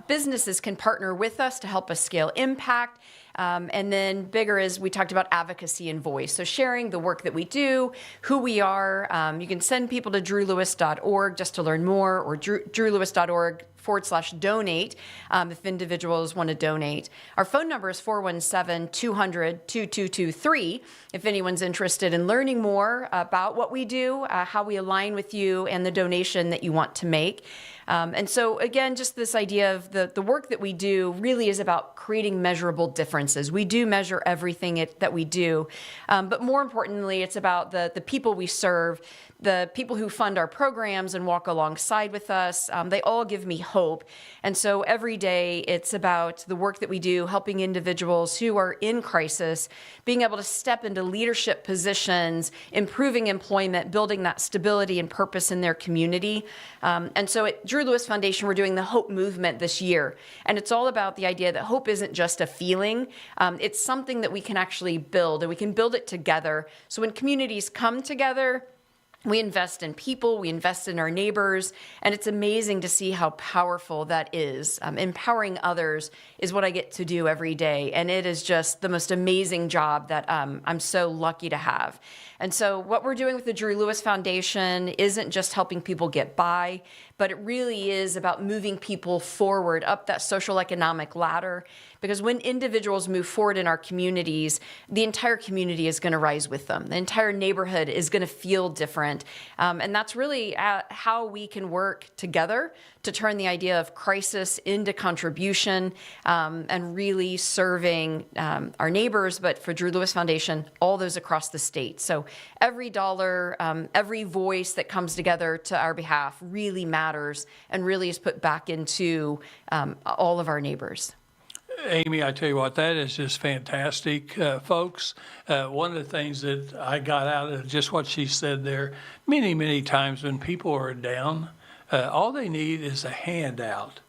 Businesses can partner with us to help us scale impact. And then bigger is, we talked about advocacy and voice. So sharing the work that we do, who we are. You can send people to drewlewis.org just to learn more, or drewlewis.org/donate if individuals want to donate. Our phone number is 417-200-2223 if anyone's interested in learning more about what we do, how we align with you, and the donation that you want to make. And so again, just this idea of the work that we do really is about creating measurable differences. We do measure everything that we do, but more importantly, it's about the people we serve, the people who fund our programs and walk alongside with us. They all give me hope. And so every day it's about the work that we do, helping individuals who are in crisis, being able to step into leadership positions, improving employment, building that stability and purpose in their community. And so at Drew Lewis Foundation, we're doing the Hope Movement this year. And it's all about the idea that hope isn't just a feeling. It's something that we can actually build, and we can build it together. So when communities come together, we invest in people, we invest in our neighbors, and it's amazing to see how powerful that is. Empowering others is what I get to do every day, and it is just the most amazing job that I'm so lucky to have. And so what we're doing with the Drew Lewis Foundation isn't just helping people get by, but it really is about moving people forward up that social economic ladder. Because when individuals move forward in our communities, the entire community is going to rise with them. The entire neighborhood is going to feel different. And that's really how we can work together to turn the idea of crisis into contribution, and really serving our neighbors, but for Drew Lewis Foundation, all those across the state. So every dollar, every voice that comes together to our behalf really matters and really is put back into all of our neighbors. Amy, I tell you what, that is just fantastic, folks. One of the things that I got out of just what she said there, many, many times when people are down, all they need is a handout.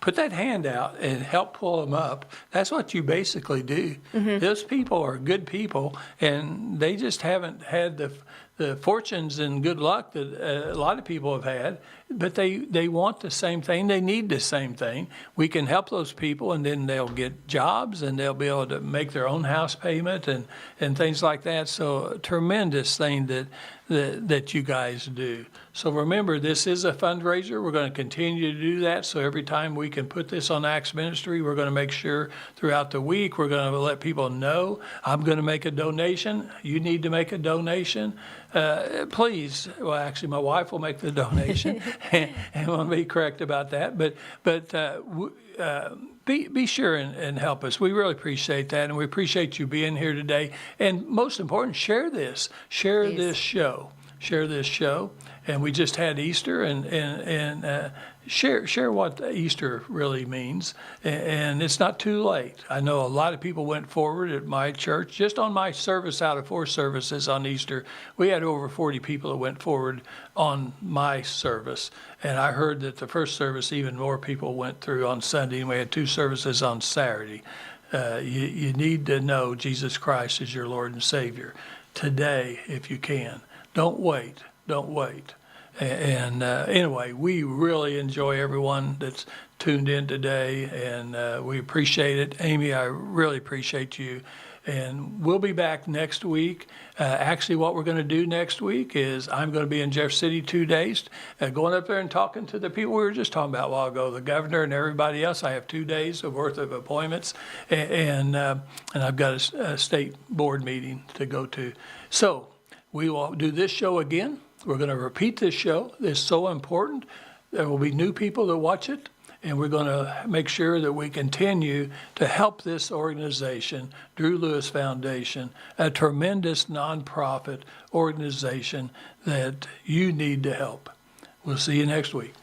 Put that hand out and help pull them up. That's what you basically do. Mm-hmm. Those people are good people, and they just haven't had the fortunes and good luck that a lot of people have had, but they want the same thing. They need the same thing. We can help those people, and then they'll get jobs, and they'll be able to make their own house payment and things like that. So a tremendous thing that you guys do. So remember, this is a fundraiser. We're going to continue to do that. So every time we can put this on Acts Ministry, we're going to make sure throughout the week, we're going to let people know, I'm going to make a donation. You need to make a donation. please, well, actually, my wife will make the donation, and we'll be correct about that. Be sure and help us. We really appreciate that, and we appreciate you being here today. And most important, share this. Share Please. this show. Share this show. And we just had Easter, and share what Easter really means. And it's not too late. I know a lot of people went forward at my church. Just on my service, out of 4 services on Easter, we had over 40 people that went forward on my service. And I heard that the first service, even more people went through on Sunday, and we had 2 services on Saturday. You need to know Jesus Christ is your Lord and Savior today, if you can. Don't wait. Don't wait. And anyway, we really enjoy everyone that's tuned in today, and we appreciate it. Amy, I really appreciate you. And we'll be back next week. Actually, what we're going to do next week is I'm going to be in Jeff City 2 days, going up there and talking to the people we were just talking about a while ago, the governor and everybody else. I have 2 days worth of appointments, and I've got a state board meeting to go to. So we will do this show again. We're going to repeat this show. It's so important. There will be new people that watch it, and we're going to make sure that we continue to help this organization, Drew Lewis Foundation, a tremendous nonprofit organization that you need to help. We'll see you next week.